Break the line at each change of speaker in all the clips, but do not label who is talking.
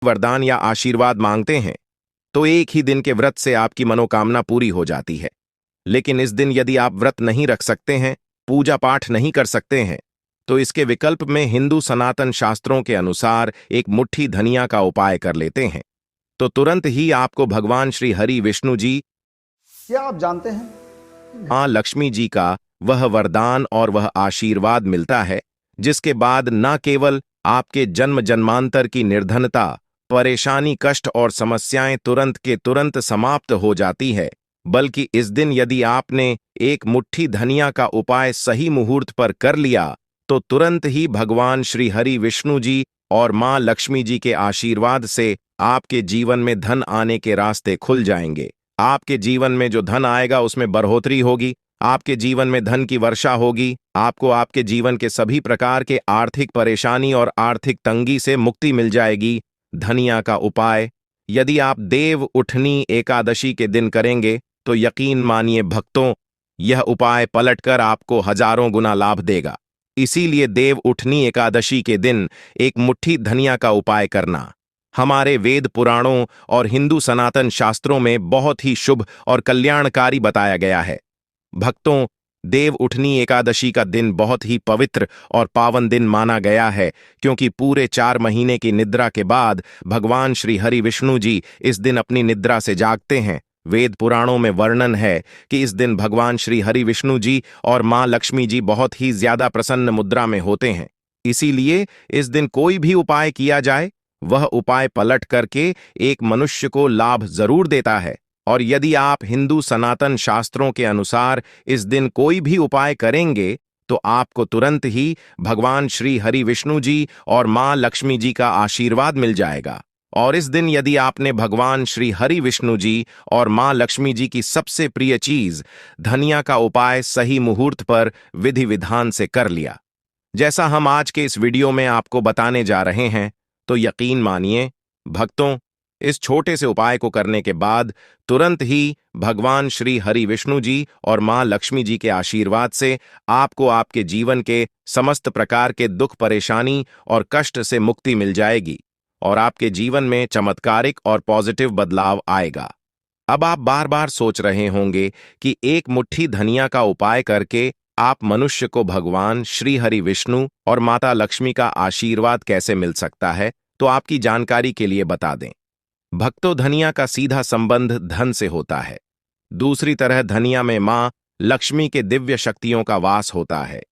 वरदान या आशीर्वाद मांगते हैं तो एक ही दिन के व्रत से आपकी मनोकामना पूरी हो जाती है। लेकिन इस दिन यदि आप व्रत नहीं रख सकते हैं, पूजा पाठ नहीं कर सकते हैं, तो इसके विकल्प में हिंदू सनातन शास्त्रों के अनुसार एक मुट्ठी धनिया का उपाय कर लेते हैं, तो तुरंत ही आपको भगवान श्री हरि विष्णु जी,
क्या आप जानते हैं,
मां लक्ष्मी जी का वह वरदान और वह आशीर्वाद मिलता है, जिसके बाद न केवल आपके जन्म जन्मांतर की निर्धनता, परेशानी, कष्ट और समस्याएं तुरंत के तुरंत समाप्त हो जाती है, बल्कि इस दिन यदि आपने एक मुट्ठी धनिया का उपाय सही मुहूर्त पर कर लिया तो तुरंत ही भगवान श्री हरि विष्णु जी और मां लक्ष्मी जी के आशीर्वाद से आपके जीवन में धन आने के रास्ते खुल जाएंगे। आपके जीवन में जो धन आएगा उसमें बढ़ोतरी होगी, आपके जीवन में धन की वर्षा होगी, आपको आपके जीवन के सभी प्रकार के आर्थिक परेशानी और आर्थिक तंगी से मुक्ति मिल जाएगी। धनिया का उपाय यदि आप देव उठनी एकादशी के दिन करेंगे तो यकीन मानिए भक्तों, यह उपाय पलटकर आपको हजारों गुना लाभ देगा। इसीलिए देव उठनी एकादशी के दिन एक मुट्ठी धनिया का उपाय करना हमारे वेद पुराणों और हिंदू सनातन शास्त्रों में बहुत ही शुभ और कल्याणकारी बताया गया है। भक्तों, देव उठनी एकादशी का दिन बहुत ही पवित्र और पावन दिन माना गया है, क्योंकि पूरे 4 महीने की निद्रा के बाद भगवान श्री हरि विष्णु जी इस दिन अपनी निद्रा से जागते हैं। वेद पुराणों में वर्णन है कि इस दिन भगवान श्री हरि विष्णु जी और मां लक्ष्मी जी बहुत ही ज्यादा प्रसन्न मुद्रा में होते हैं। इसीलिए इस दिन कोई भी उपाय किया जाए, वह उपाय पलट करके एक मनुष्य को लाभ जरूर देता है। और यदि आप हिंदू सनातन शास्त्रों के अनुसार इस दिन कोई भी उपाय करेंगे तो आपको तुरंत ही भगवान श्री हरि विष्णु जी और मां लक्ष्मी जी का आशीर्वाद मिल जाएगा। और इस दिन यदि आपने भगवान श्री हरि विष्णु जी और मां लक्ष्मी जी की सबसे प्रिय चीज धनिया का उपाय सही मुहूर्त पर विधि विधान से कर लिया, जैसा हम आज के इस वीडियो में आपको बताने जा रहे हैं, तो यकीन मानिए भक्तों, इस छोटे से उपाय को करने के बाद तुरंत ही भगवान श्री हरि विष्णु जी और मां लक्ष्मी जी के आशीर्वाद से आपको आपके जीवन के समस्त प्रकार के दुख, परेशानी और कष्ट से मुक्ति मिल जाएगी और आपके जीवन में चमत्कारिक और पॉजिटिव बदलाव आएगा। अब आप बार बार सोच रहे होंगे कि एक मुट्ठी धनिया का उपाय करके आप मनुष्य को भगवान श्री हरि विष्णु और माता लक्ष्मी का आशीर्वाद कैसे मिल सकता है, तो आपकी जानकारी के लिए बता दें। भक्तों, धनिया का सीधा संबंध धन से होता है। दूसरी तरह धनिया में मां लक्ष्मी के दिव्य शक्तियों का वास होता है।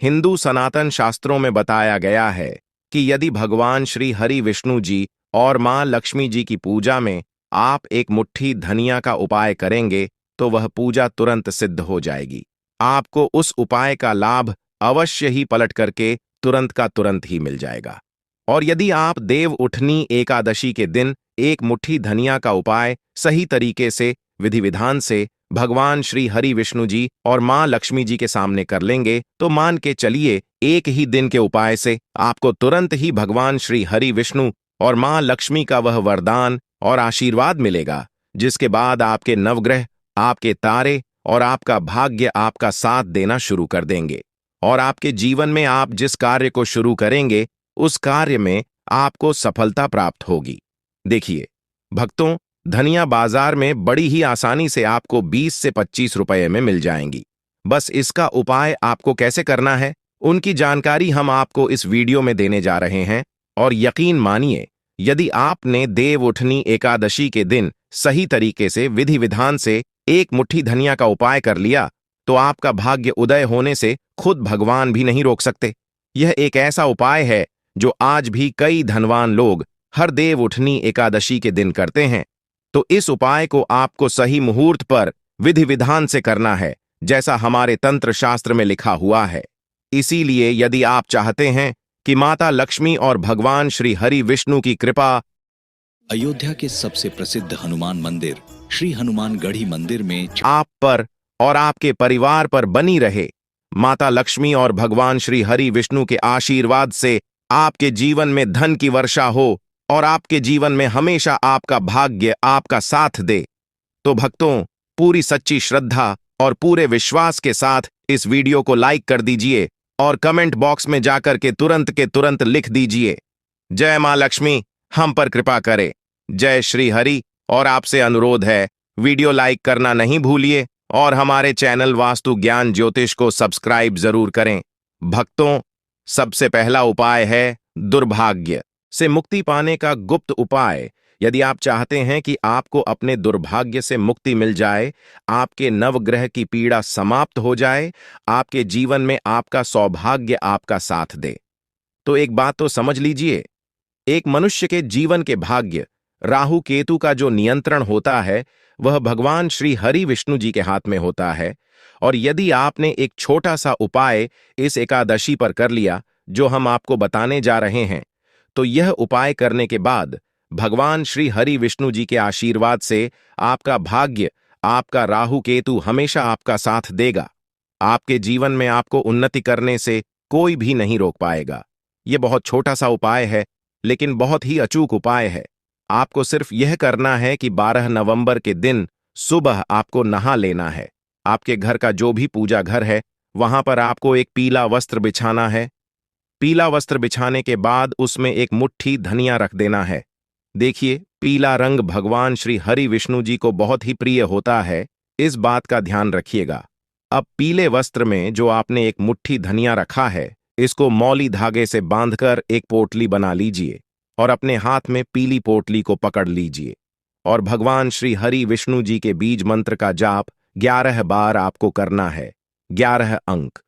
हिंदू सनातन शास्त्रों में बताया गया है कि यदि भगवान श्री हरि विष्णु जी और मां लक्ष्मी जी की पूजा में आप एक मुट्ठी धनिया का उपाय करेंगे तो वह पूजा तुरंत सिद्ध हो जाएगी। आपको उस उपाय का लाभ अवश्य ही पलट करके तुरंत का तुरंत ही मिल जाएगा। और यदि आप देव उठनी एकादशी के दिन एक मुट्ठी धनिया का उपाय सही तरीके से, विधि विधान से भगवान श्री हरि विष्णु जी और मां लक्ष्मी जी के सामने कर लेंगे तो मान के चलिए एक ही दिन के उपाय से आपको तुरंत ही भगवान श्री हरि विष्णु और मां लक्ष्मी का वह वरदान और आशीर्वाद मिलेगा, जिसके बाद आपके नवग्रह, आपके तारे और आपका भाग्य आपका साथ देना शुरू कर देंगे और आपके जीवन में आप जिस कार्य को शुरू करेंगे उस कार्य में आपको सफलता प्राप्त होगी। देखिए भक्तों, धनिया बाजार में बड़ी ही आसानी से आपको 20 से 25 रुपए में मिल जाएंगी। बस इसका उपाय आपको कैसे करना है, उनकी जानकारी हम आपको इस वीडियो में देने जा रहे हैं। और यकीन मानिए, यदि आपने देव उठनी एकादशी के दिन सही तरीके से, विधि विधान से एक मुट्ठी धनिया का उपाय कर लिया तो आपका भाग्य उदय होने से खुद भगवान भी नहीं रोक सकते। यह एक ऐसा उपाय है जो आज भी कई धनवान लोग हर देव उठनी एकादशी के दिन करते हैं। तो इस उपाय को आपको सही मुहूर्त पर विधि विधान से करना है, जैसा हमारे तंत्र शास्त्र में लिखा हुआ है। इसीलिए यदि आप चाहते हैं कि माता लक्ष्मी और भगवान श्री हरि विष्णु की कृपा
अयोध्या के सबसे प्रसिद्ध हनुमान मंदिर श्री हनुमानगढ़ी मंदिर में
आप पर और आपके परिवार पर बनी रहे, माता लक्ष्मी और भगवान श्री हरि विष्णु के आशीर्वाद से आपके जीवन में धन की वर्षा हो और आपके जीवन में हमेशा आपका भाग्य आपका साथ दे, तो भक्तों, पूरी सच्ची श्रद्धा और पूरे विश्वास के साथ इस वीडियो को लाइक कर दीजिए और कमेंट बॉक्स में जाकर के तुरंत लिख दीजिए, जय मां लक्ष्मी, हम पर कृपा करें। जय श्री हरि। और आपसे अनुरोध है, वीडियो लाइक करना नहीं भूलिए और हमारे चैनल वास्तु ज्ञान ज्योतिष को सब्सक्राइब जरूर करें। भक्तों, सबसे पहला उपाय है दुर्भाग्य से मुक्ति पाने का गुप्त उपाय। यदि आप चाहते हैं कि आपको अपने दुर्भाग्य से मुक्ति मिल जाए, आपके नवग्रह की पीड़ा समाप्त हो जाए, आपके जीवन में आपका सौभाग्य आपका साथ दे, तो एक बात तो समझ लीजिए, एक मनुष्य के जीवन के भाग्य राहु केतु का जो नियंत्रण होता है वह भगवान श्री हरि विष्णु जी के हाथ में होता है। और यदि आपने एक छोटा सा उपाय इस एकादशी पर कर लिया जो हम आपको बताने जा रहे हैं, तो यह उपाय करने के बाद भगवान श्री हरि विष्णु जी के आशीर्वाद से आपका भाग्य, आपका राहु केतु हमेशा आपका साथ देगा। आपके जीवन में आपको उन्नति करने से कोई भी नहीं रोक पाएगा। यह बहुत छोटा सा उपाय है, लेकिन बहुत ही अचूक उपाय है। आपको सिर्फ यह करना है कि 12 नवंबर के दिन सुबह आपको नहा लेना है। आपके घर का जो भी पूजा घर है वहां पर आपको एक पीला वस्त्र बिछाना है। पीला वस्त्र बिछाने के बाद उसमें एक मुट्ठी धनिया रख देना है। देखिए, पीला रंग भगवान श्री हरि विष्णु जी को बहुत ही प्रिय होता है, इस बात का ध्यान रखिएगा। अब पीले वस्त्र में जो आपने एक मुट्ठी धनिया रखा है, इसको मौली धागे से बांधकर एक पोटली बना लीजिए और अपने हाथ में पीली पोटली को पकड़ लीजिए और भगवान श्री हरि विष्णु जी के बीज मंत्र का जाप 11 बार आपको करना है। 11 अंक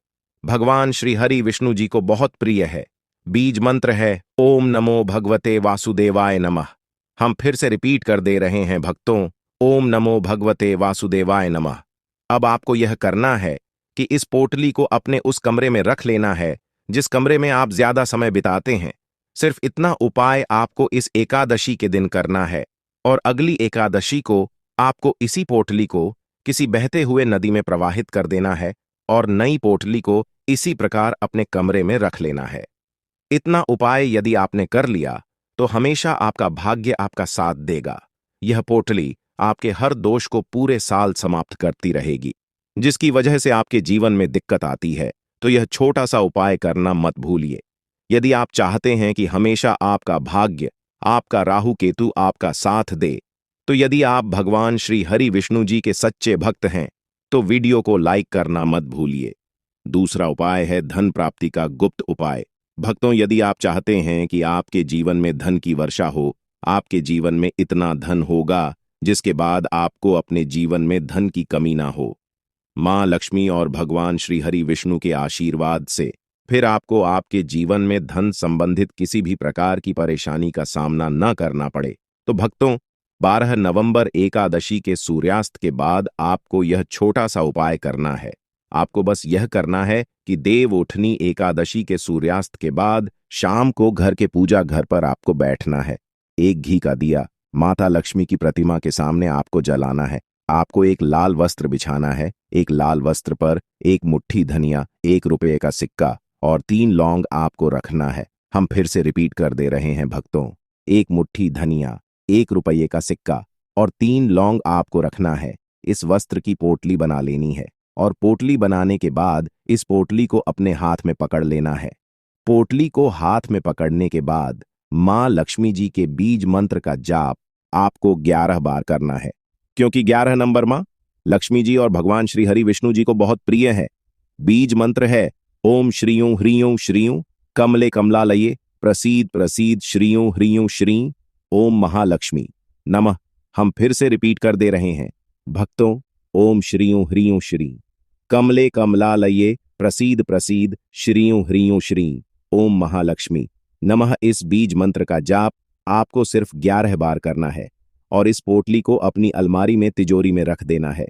भगवान श्री हरि विष्णु जी को बहुत प्रिय है। बीज मंत्र है ओम नमो भगवते वासुदेवाय नमः। हम फिर से रिपीट कर दे रहे हैं भक्तों, ओम नमो भगवते वासुदेवाय नमः। अब आपको यह करना है कि इस पोटली को अपने उस कमरे में रख लेना है जिस कमरे में आप ज्यादा समय बिताते हैं। सिर्फ इतना उपाय आपको इस एकादशी के दिन करना है और अगली एकादशी को आपको इसी पोटली को किसी बहते हुए नदी में प्रवाहित कर देना है और नई पोटली को इसी प्रकार अपने कमरे में रख लेना है। इतना उपाय यदि आपने कर लिया तो हमेशा आपका भाग्य आपका साथ देगा। यह पोटली आपके हर दोष को पूरे साल समाप्त करती रहेगी। जिसकी वजह से आपके जीवन में दिक्कत आती है, तो यह छोटा सा उपाय करना मत भूलिए। यदि आप चाहते हैं कि हमेशा आपका भाग्य, आपका राहु केतु आपका साथ दे, तो यदि आप भगवान श्री हरि विष्णु जी के सच्चे भक्त हैं, तो वीडियो को लाइक करना मत भूलिए। दूसरा उपाय है धन प्राप्ति का गुप्त उपाय। भक्तों, यदि आप चाहते हैं कि आपके जीवन में धन की वर्षा हो, आपके जीवन में इतना धन होगा जिसके बाद आपको अपने जीवन में धन की कमी ना हो, मां लक्ष्मी और भगवान श्री हरि विष्णु के आशीर्वाद से फिर आपको आपके जीवन में धन संबंधित किसी भी प्रकार की परेशानी का सामना न करना पड़े, तो भक्तों 12 नवंबर एकादशी के सूर्यास्त के बाद आपको यह छोटा सा उपाय करना है। आपको बस यह करना है कि देव उठनी एकादशी के सूर्यास्त के बाद शाम को घर के पूजा घर पर आपको बैठना है। एक घी का दिया माता लक्ष्मी की प्रतिमा के सामने आपको जलाना है। आपको एक लाल वस्त्र बिछाना है। एक लाल वस्त्र पर एक मुट्ठी धनिया, 1 रुपये का सिक्का और 3 लौंग आपको रखना है। हम फिर से रिपीट कर दे रहे हैं भक्तों, 1 मुट्ठी धनिया, 1 रुपये का सिक्का और 3 लौंग आपको रखना है। इस वस्त्र की पोटली बना लेनी है और पोटली बनाने के बाद इस पोटली को अपने हाथ में पकड़ लेना है। पोटली को हाथ में पकड़ने के बाद मां लक्ष्मी जी के बीज मंत्र का जाप आपको 11 बार करना है, क्योंकि 11 नंबर मां लक्ष्मी जी और भगवान श्री हरि विष्णु जी को बहुत प्रिय है। बीज मंत्र है ओम श्रीयों ह्रीयों श्रीयों कमले कमलालये प्रसीद प्रसीद श्रीयों ह्रीयों श्री ओम महालक्ष्मी नमः। हम फिर से रिपीट कर दे रहे हैं भक्तों, ओम श्रीयों ह्रीयों श्री कमले कमलालये प्रसीद प्रसीद श्रीयों ह्रीयों श्री ओम महालक्ष्मी नमः। इस बीज मंत्र का जाप आपको सिर्फ 11 बार करना है और इस पोटली को अपनी अलमारी में तिजोरी में रख देना है।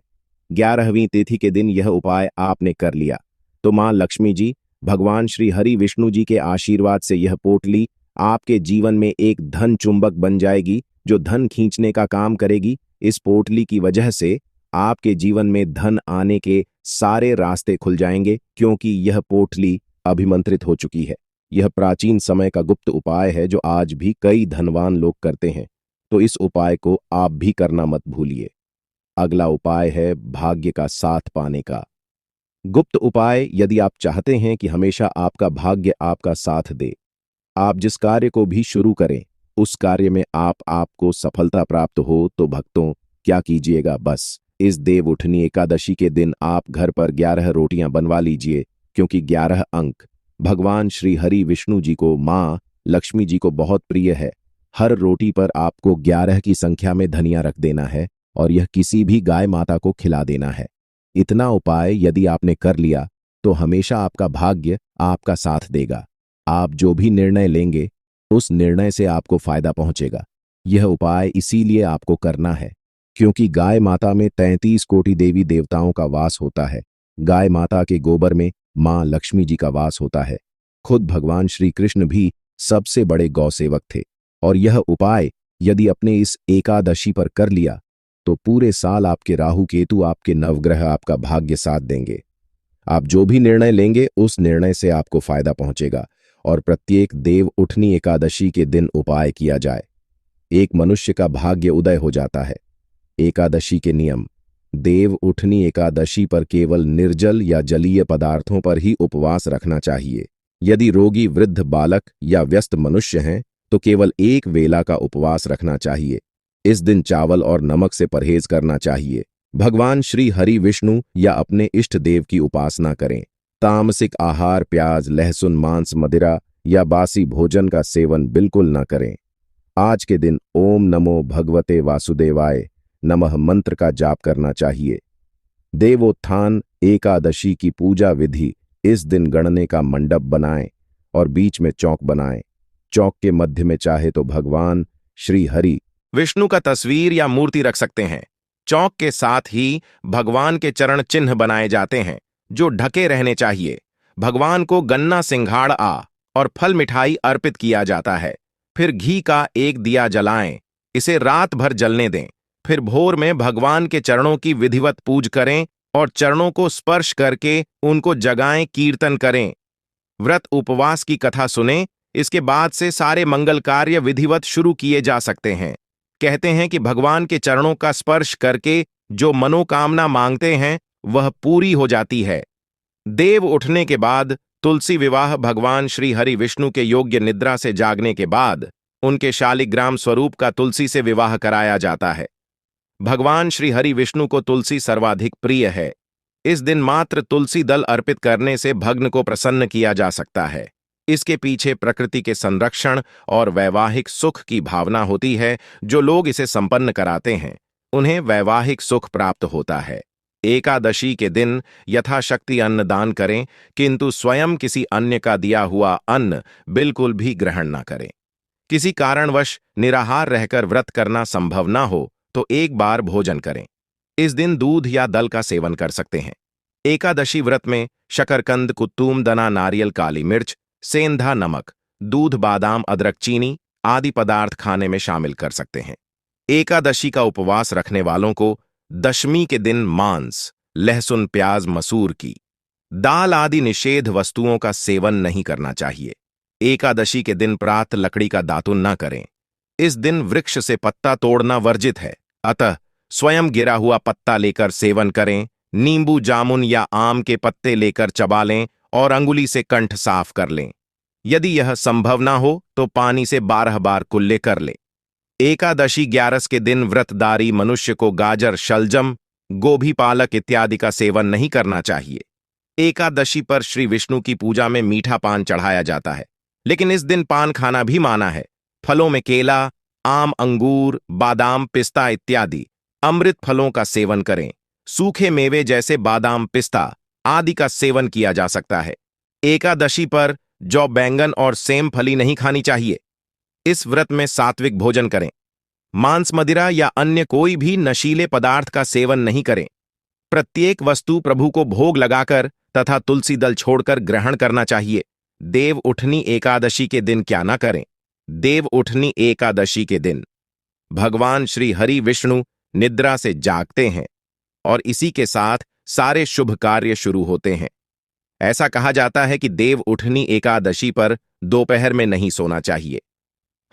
11वीं तिथि के दिन यह उपाय आपने कर लिया तो मां लक्ष्मी जी, भगवान श्री हरि विष्णु जी के आशीर्वाद से यह पोटली आपके जीवन में एक धन चुंबक बन जाएगी जो धन खींचने का काम करेगी। इस पोटली की वजह से आपके जीवन में धन आने के सारे रास्ते खुल जाएंगे, क्योंकि यह पोटली अभिमंत्रित हो चुकी है। यह प्राचीन समय का गुप्त उपाय है जो आज भी कई धनवान लोग करते हैं, तो इस उपाय को आप भी करना मत भूलिए। अगला उपाय है भाग्य का साथ पाने का गुप्त उपाय। यदि आप चाहते हैं कि हमेशा आपका भाग्य आपका साथ दे, आप जिस कार्य को भी शुरू करें उस कार्य में आपको सफलता प्राप्त हो तो भक्तों क्या कीजिएगा, बस इस देव उठनी एकादशी के दिन आप घर पर 11 रोटियां बनवा लीजिए, क्योंकि 11 अंक भगवान श्री हरि विष्णु जी को, माँ लक्ष्मी जी को बहुत प्रिय है। हर रोटी पर आपको 11 की संख्या में धनिया रख देना है और यह किसी भी गाय माता को खिला देना है। इतना उपाय यदि आपने कर लिया तो हमेशा आपका भाग्य आपका साथ देगा। आप जो भी निर्णय लेंगे उस निर्णय से आपको फायदा पहुंचेगा। यह उपाय इसीलिए आपको करना है क्योंकि गाय माता में 33 कोटि देवी देवताओं का वास होता है। गाय माता के गोबर में मां लक्ष्मी जी का वास होता है। खुद भगवान श्री कृष्ण भी सबसे बड़े गौसेवक थे और यह उपाय यदि अपने इस एकादशी पर कर लिया तो पूरे साल आपके राहु केतु, आपके नवग्रह आपका भाग्य साथ देंगे। आप जो भी निर्णय लेंगे उस निर्णय से आपको फायदा पहुंचेगा और प्रत्येक देव उठनी एकादशी के दिन उपाय किया जाए, एक मनुष्य का भाग्य उदय हो जाता है। एकादशी के नियम। देव उठनी एकादशी पर केवल निर्जल या जलीय पदार्थों पर ही उपवास रखना चाहिए। यदि रोगी, वृद्ध, बालक या व्यस्त मनुष्य हैं तो केवल एक वेला का उपवास रखना चाहिए। इस दिन चावल और नमक से परहेज करना चाहिए। भगवान श्री हरि विष्णु या अपने इष्ट देव की उपासना करें। तामसिक आहार, प्याज, लहसुन, मांस, मदिरा या बासी भोजन का सेवन बिल्कुल न करें। आज के दिन ओम नमो भगवते वासुदेवाय नमः मंत्र का जाप करना चाहिए। देवोत्थान एकादशी की पूजा विधि। इस दिन गणने का मंडप बनाएं और बीच में चौक बनाएं। चौक के मध्य में चाहे तो भगवान श्री हरि विष्णु का तस्वीर या मूर्ति रख सकते हैं। चौक के साथ ही भगवान के चरण चिन्ह बनाए जाते हैं जो ढके रहने चाहिए। भगवान को गन्ना, सिंघाड़ा और फल मिठाई अर्पित किया जाता है। फिर घी का एक दिया जलाएं, इसे रात भर जलने दें। फिर भोर में भगवान के चरणों की विधिवत पूज करें और चरणों को स्पर्श करके उनको जगाएं, कीर्तन करें। व्रत उपवास की कथा सुनें। इसके बाद से सारे मंगल कार्य विधिवत शुरू किए जा सकते हैं। कहते हैं कि भगवान के चरणों का स्पर्श करके जो मनोकामना मांगते हैं वह पूरी हो जाती है। देव उठने के बाद तुलसी विवाह। भगवान श्री हरि विष्णु के योग्य निद्रा से जागने के बाद उनके शालिग्राम स्वरूप का तुलसी से विवाह कराया जाता है। भगवान श्री हरि विष्णु को तुलसी सर्वाधिक प्रिय है। इस दिन मात्र तुलसी दल अर्पित करने से भग्न को प्रसन्न किया जा सकता है। इसके पीछे प्रकृति के संरक्षण और वैवाहिक सुख की भावना होती है। जो लोग इसे संपन्न कराते हैं उन्हें वैवाहिक सुख प्राप्त होता है। एकादशी के दिन यथाशक्ति अन्न दान करें, किंतु स्वयं किसी अन्य का दिया हुआ अन्न बिल्कुल भी ग्रहण न करें। किसी कारणवश निराहार रहकर व्रत करना संभव न हो तो एक बार भोजन करें। इस दिन दूध या दल का सेवन कर सकते हैं। एकादशी व्रत में शकरकंद, कुत्तूम दना, नारियल, काली मिर्च, सेंधा नमक, दूध, बादाम, अदरक, चीनी आदि पदार्थ खाने में शामिल कर सकते हैं। एकादशी का उपवास रखने वालों को दशमी के दिन मांस, लहसुन, प्याज, मसूर की दाल आदि निषेध वस्तुओं का सेवन नहीं करना चाहिए। एकादशी के दिन प्रात लकड़ी का दातुन न करें। इस दिन वृक्ष से पत्ता तोड़ना वर्जित है, अतः स्वयं गिरा हुआ पत्ता लेकर सेवन करें। नींबू, जामुन या आम के पत्ते लेकर चबा लें और अंगुली से कंठ साफ कर लें। यदि यह संभव ना हो तो पानी से 12 बार कुल्ले कर लें। एकादशी 11 के दिन व्रतधारी मनुष्य को गाजर, शलजम, गोभी, पालक इत्यादि का सेवन नहीं करना चाहिए। एकादशी पर श्री विष्णु की पूजा में मीठा पान चढ़ाया जाता है, लेकिन इस दिन पान खाना भी माना है। फलों में केला, आम, अंगूर, बादाम, पिस्ता इत्यादि अमृत फलों का सेवन करें। सूखे मेवे जैसे बादाम, पिस्ता आदि का सेवन किया जा सकता है। एकादशी पर जौ, बैंगन और सेम फली नहीं खानी चाहिए। इस व्रत में सात्विक भोजन करें। मांस, मदिरा या अन्य कोई भी नशीले पदार्थ का सेवन नहीं करें। प्रत्येक वस्तु प्रभु को भोग लगाकर तथा तुलसी दल छोड़कर ग्रहण करना चाहिए। देव उठनी एकादशी के दिन क्या ना करें। देव उठनी एकादशी के दिन भगवान श्री हरि विष्णु निद्रा से जागते हैं और इसी के साथ सारे शुभ कार्य शुरू होते हैं। ऐसा कहा जाता है कि देव उठनी एकादशी पर दोपहर में नहीं सोना चाहिए।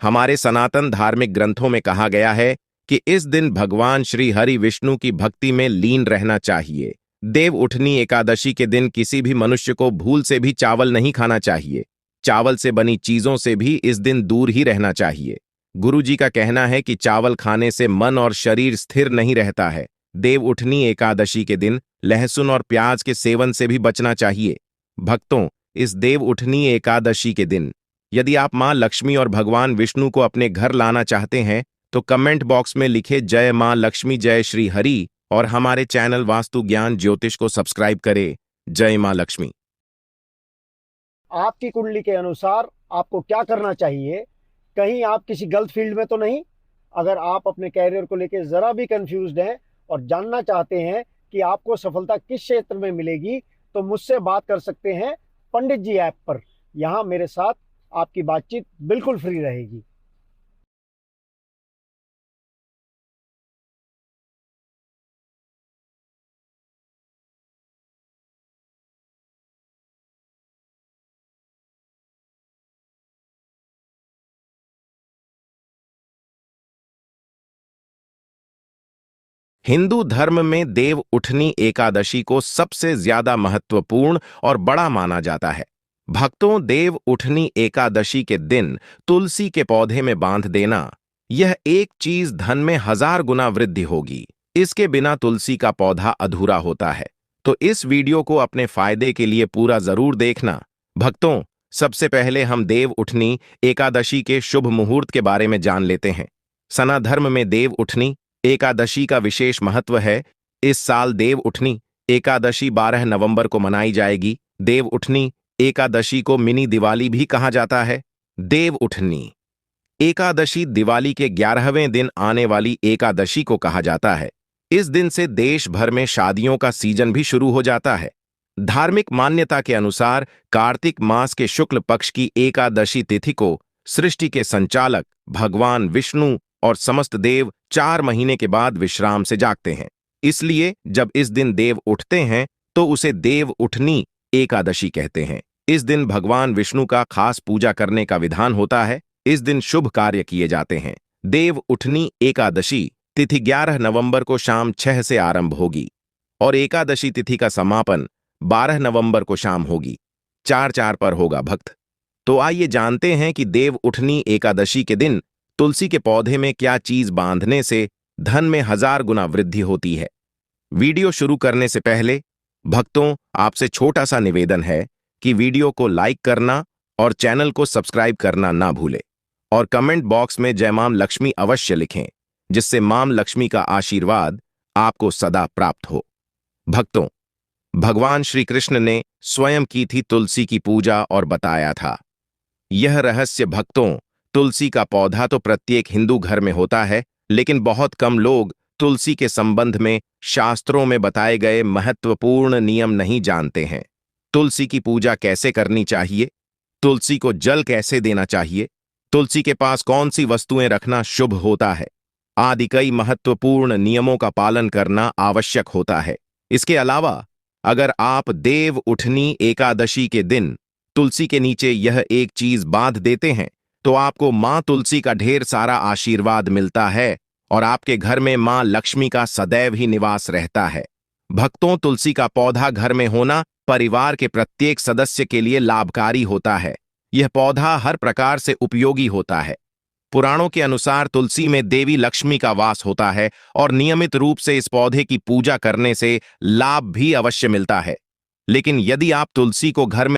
हमारे सनातन धार्मिक ग्रंथों में कहा गया है कि इस दिन भगवान श्री हरि विष्णु की भक्ति में लीन रहना चाहिए। देव उठनी एकादशी के दिन किसी भी मनुष्य को भूल से भी चावल नहीं खाना चाहिए। चावल से बनी चीजों से भी इस दिन दूर ही रहना चाहिए। गुरुजी का कहना है कि चावल खाने से मन और शरीर स्थिर नहीं रहता है। देव उठनी एकादशी के दिन लहसुन और प्याज के सेवन से भी बचना चाहिए। भक्तों, इस देव उठनी एकादशी के दिन यदि आप मां लक्ष्मी और भगवान विष्णु को अपने घर लाना चाहते हैं तो कमेंट बॉक्स में लिखे जय मां लक्ष्मी, जय श्री हरि, और हमारे चैनल वास्तु ज्ञान ज्योतिष को सब्सक्राइब करें। जय मां लक्ष्मी।
आपकी कुंडली के अनुसार आपको क्या करना चाहिए? कहीं आप किसी गलत फील्ड में तो नहीं? अगर आप अपने कैरियर को लेकर जरा भी कंफ्यूज्ड हैं और जानना चाहते हैं कि आपको सफलता किस क्षेत्र में मिलेगी, तो मुझसे बात कर सकते हैं पंडित जी ऐप पर। यहाँ मेरे साथ आपकी बातचीत बिल्कुल फ्री रहेगी।
हिंदू धर्म में देव उठनी एकादशी को सबसे ज्यादा महत्वपूर्ण और बड़ा माना जाता है। भक्तों, देव उठनी एकादशी के दिन तुलसी के पौधे में बांध देना, यह एक चीज धन में 1000 गुना वृद्धि होगी। इसके बिना तुलसी का पौधा अधूरा होता है। तो इस वीडियो को अपने फायदे के लिए पूरा जरूर देखना। भक्तों, सबसे पहले हम देव उठनी एकादशी के शुभ मुहूर्त के बारे में जान लेते हैं। सनातन धर्म में देव उठनी एकादशी का विशेष महत्व है। इस साल देव उठनी एकादशी 12 नवंबर को मनाई जाएगी। देव उठनी एकादशी को मिनी दिवाली भी कहा जाता है। देव उठनी एकादशी दिवाली के 11वें दिन आने वाली एकादशी को कहा जाता है। इस दिन से देश भर में शादियों का सीजन भी शुरू हो जाता है। धार्मिक मान्यता के अनुसार कार्तिक मास के शुक्ल पक्ष की एकादशी तिथि को सृष्टि के संचालक भगवान विष्णु और समस्त देव 4 महीने के बाद विश्राम से जागते हैं। इसलिए जब इस दिन देव उठते हैं तो उसे देव उठनी एकादशी कहते हैं। इस दिन भगवान विष्णु का खास पूजा करने का विधान होता है। इस दिन शुभ कार्य किए जाते हैं। देव उठनी एकादशी तिथि 11 नवंबर को शाम 6 से आरंभ होगी और एकादशी तिथि का समापन 12 नवंबर को शाम होगी। 4-4 पर होगा भक्त। तो आइए जानते हैं कि देव उठनी एकादशी के दिन तुलसी के पौधे में क्या चीज बांधने से धन में 1000 गुना वृद्धि होती है। वीडियो शुरू करने से पहले भक्तों, आपसे छोटा सा निवेदन है कि वीडियो को लाइक करना और चैनल को सब्सक्राइब करना ना भूलें और कमेंट बॉक्स में जय मां लक्ष्मी अवश्य लिखें, जिससे मां लक्ष्मी का आशीर्वाद आपको सदा प्राप्त हो। भक्तों, भगवान श्री कृष्ण ने स्वयं की थी तुलसी की पूजा और बताया था यह रहस्य। भक्तों, तुलसी का पौधा तो प्रत्येक हिंदू घर में होता है, लेकिन बहुत कम लोग तुलसी के संबंध में शास्त्रों में बताए गए महत्वपूर्ण नियम नहीं जानते हैं। तुलसी की पूजा कैसे करनी चाहिए, तुलसी को जल कैसे देना चाहिए, तुलसी के पास कौन सी वस्तुएं रखना शुभ होता है आदि कई महत्वपूर्ण नियमों का पालन करना आवश्यक होता है। इसके अलावा अगर आप देव उठनी एकादशी के दिन तुलसी के नीचे यह एक चीज बांध देते हैं तो आपको मां तुलसी का ढेर सारा आशीर्वाद मिलता है और आपके घर में मां लक्ष्मी का सदैव ही निवास रहता है। भक्तों, तुलसी का पौधा घर में होना परिवार के प्रत्येक सदस्य के लिए लाभकारी होता है। यह पौधा हर प्रकार से उपयोगी होता है। पुराणों के अनुसार तुलसी में देवी लक्ष्मी का वास होता है और नियमित रूप से इस पौधे की पूजा करने से लाभ भी अवश्य मिलता है। लेकिन यदि आप तुलसी को घर में